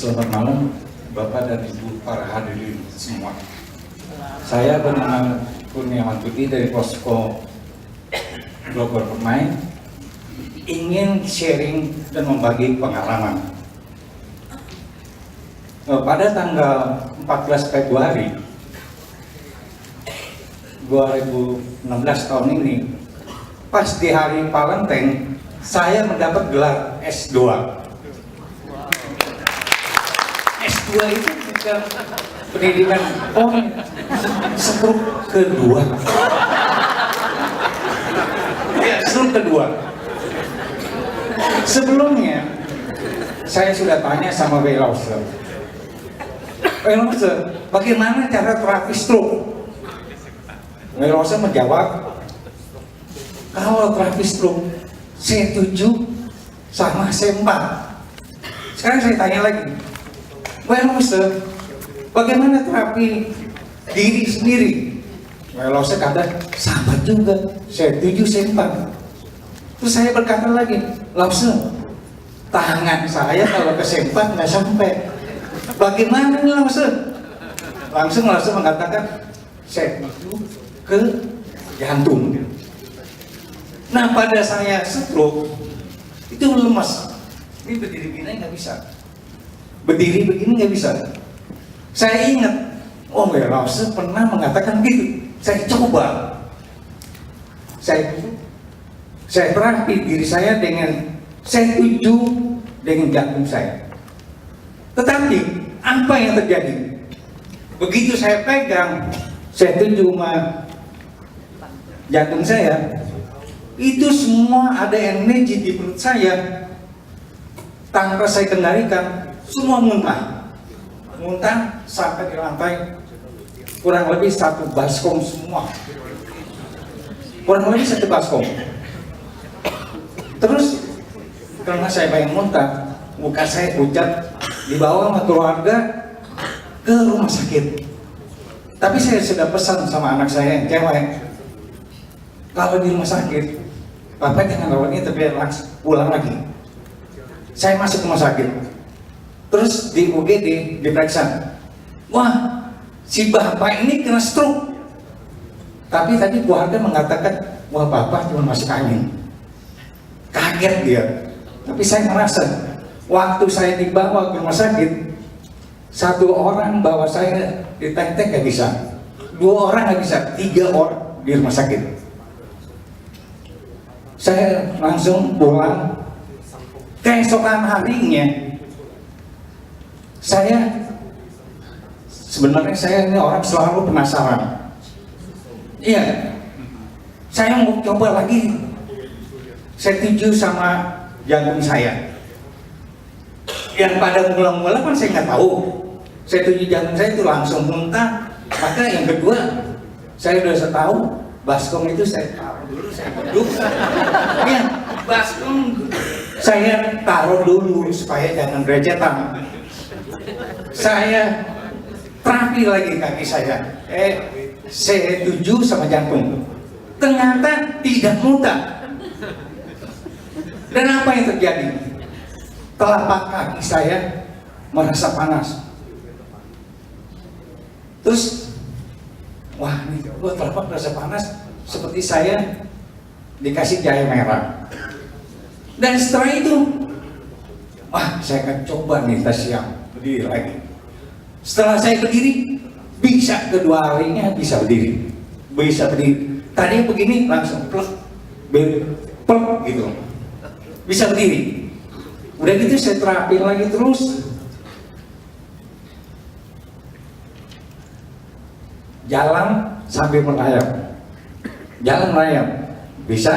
Selamat malam Bapak dan Ibu para hadirin semua. Saya bernama Kurniawan Budi dari Posko Global Permai, ingin sharing dan membagi pengalaman. Pada tanggal 14 Februari 2016 tahun ini, pas di hari Valentine, saya mendapat gelar S2. S2 itu bukan pendidikan, struk kedua. Struk kedua. Sebelumnya, saya sudah tanya sama Welauser, bagaimana cara terapi stroke? Welauser menjawab, kalau terapi stroke C7 sama C4. Sekarang saya tanya lagi, Welauser, bagaimana terapi diri sendiri? Welauser kata, sama juga, C7 C4. Terus saya berkata lagi, Lauser, tangan saya kalau ke C4 nggak sampai. Bagaimana nih Lauser? Langsung Lauser mengatakan, C7 ke jantung. Nah, pada saya stroke itu lemas. Ini berdiri begini nggak bisa. Berdiri begini nggak bisa. Saya ingat, Welauser pernah mengatakan gitu. Saya coba. Saya terapi diri saya dengan saya tuju dengan jantung saya. Tetapi apa yang terjadi? Begitu saya pegang, saya tuju sama jantung saya, itu semua ada energi di perut saya tanpa saya kendalikan, semua muntah sampai di lantai kurang lebih 1 baskom semua, kurang lebih 1 baskom. Terus karena saya pengen muntah, muka saya pucat, dibawa sama keluarga ke rumah sakit. Tapi saya sudah pesan sama anak saya yang cewek, kalau di rumah sakit, Bapak jangan rawatnya tapi pulang lagi. Saya masuk rumah sakit, terus di UGD diperiksa, wah si Bapak ini kena stroke. Tapi tadi keluarga mengatakan, wah Bapak cuma masuk angin. Kaget dia. Tapi saya merasa, waktu saya dibawa ke rumah sakit, 1 orang bawa saya di tek-tek nggak bisa, 2 orang nggak bisa, 3 orang di rumah sakit. Saya langsung pulang. Keesokan harinya, sebenarnya saya ini orang selalu penasaran. Iya, saya mau coba lagi. Saya tuju sama jantung saya. Yang pada mula-mula kan saya nggak tahu. Saya tuju jantung saya itu langsung muntah. Maka yang kedua, saya udah tahu baskom itu saya taruh dulu, saya duduk. Ya, baskom saya taruh dulu supaya jangan berecetan. Saya terapi lagi kaki saya. Saya tuju sama jantung. Ternyata tidak muntah. Dan apa yang terjadi? Telapak kaki saya merasa panas. Terus, wah ini telapak merasa panas, seperti saya dikasih jahe merah. Dan setelah itu, wah saya akan coba nih tes siang, berdiri lagi. Setelah saya berdiri, bisa kedua harinya bisa berdiri. Tadi begini langsung plek gitu. Bisa berdiri. Udah gitu saya terapi lagi terus. Jalan sambil merayap. Jalan merayap. Bisa.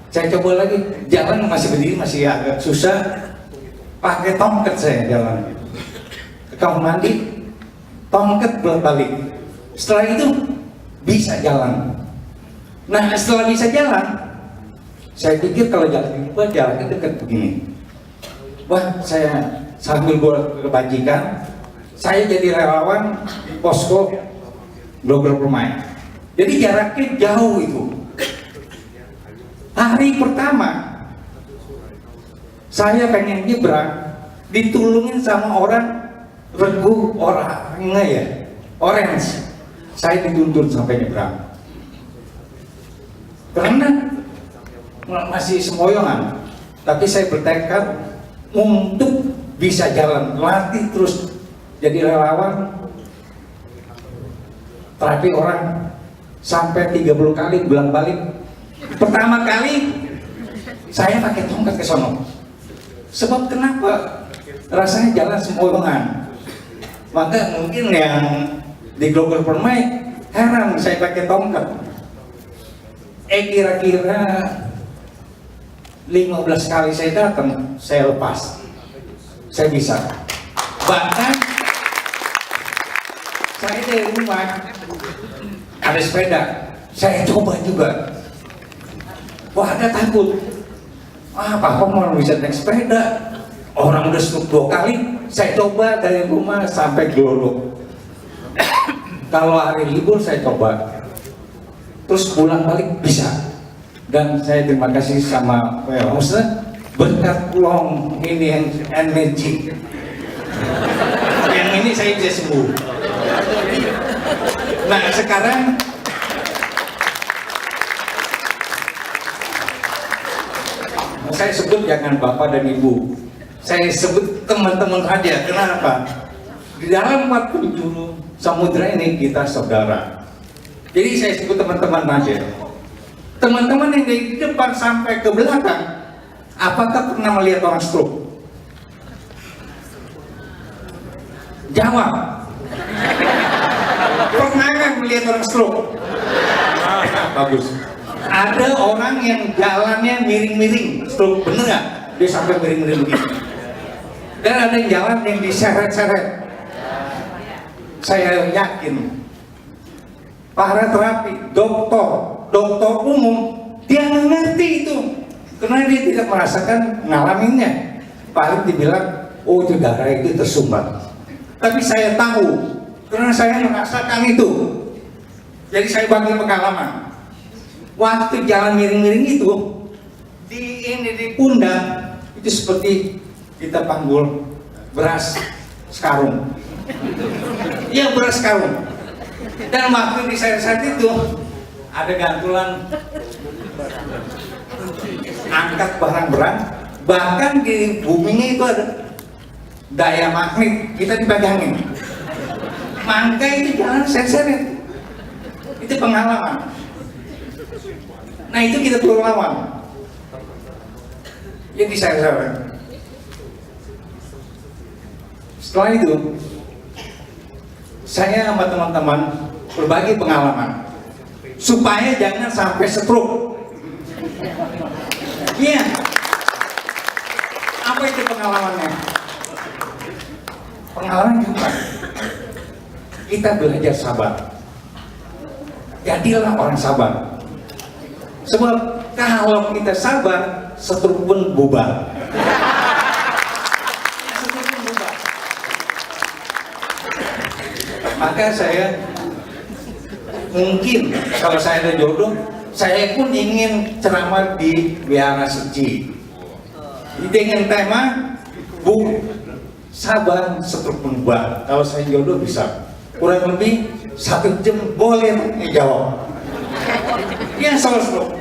Saya coba lagi. Jalan masih berdiri, masih agak susah. Pakai tongkat saya jalan. Ke kamar mandi, tongkat balik. Setelah itu bisa jalan. Nah setelah bisa jalan, saya pikir kalau jalan jalannya dekat begini. Wah, saya sambil buat kebajikan, saya jadi relawan di Posko Global Permai. Jadi jaraknya jauh itu. Hari pertama saya pengen nyebrang, ditulungin sama orang regu orangnya ya, orange. Saya dituntun sampai nyebrang. Karena masih semboyongan, tapi saya bertekad untuk bisa jalan, latih terus jadi relawan. Terapi orang sampai 30 kali bolak-balik. Pertama kali saya pakai tongkat ke sono. Sebab kenapa? Rasanya jalan semboyongan. Maka mungkin yang di Global Permai heran saya pakai tongkat. Kira-kira 15 kali saya datang, saya lepas. Saya bisa. Bahkan saya dari rumah ada sepeda, saya coba juga. Wah, ada takut. Papa mau bisa naik sepeda. Orang udah stroke 2 kali, saya coba dari rumah sampai Glodok. Kalau hari libur saya coba, terus pulang balik bisa. Dan saya terima kasih sama Ustaz, berkat long ini yang energi. Yang ini saya bisa sembuh. Nah sekarang saya sebut jangan bapak dan ibu, saya sebut teman-teman aja. Kenapa? Di dalam 40 samudra ini kita saudara. Jadi saya sebut teman-teman aja. Teman-teman yang dari depan sampai ke belakang, apakah pernah melihat orang stroke? Jawab. Pernah kan melihat orang stroke? Bagus. Ada orang yang jalannya miring-miring, stroke, bener nggak? Dia sampai miring-miring begini. Dan ada yang jalan yang diseret-seret. Saya yakin para terapi, dokter umum, dia nggak ngerti itu, karena dia tidak merasakan ngalaminnya. Paling dibilang, oh itu darah itu tersumbat. Tapi saya tahu, karena saya merasakan itu. Jadi saya bagi pengalaman. Waktu jalan miring-miring itu, di pundak itu seperti kita panggul beras sekarung. Iya, beras sekarung. Dan waktu di saat itu ada gantulan angkat barang berat, bahkan di buminya itu ada daya magnet, kita dipegangin. Mangga itu jalan seret-seret. Itu pengalaman. Nah itu kita perlu lawan. Jadi saya setelah itu saya sama teman-teman berbagi pengalaman supaya jangan sampai stroke. Iya. Apa itu pengalamannya? Pengalaman juga. Kita belajar sabar. Jadilah orang sabar. Sebab kalau kita sabar, stroke pun bubar. Maka saya mungkin kalau saya ada jodoh, saya pun ingin ceramah di Wihara Suci dengan tema sabar stroke pun bubar. Kalau saya jodoh bisa kurang lebih 1 jam boleh jawab. Ya soal stroke.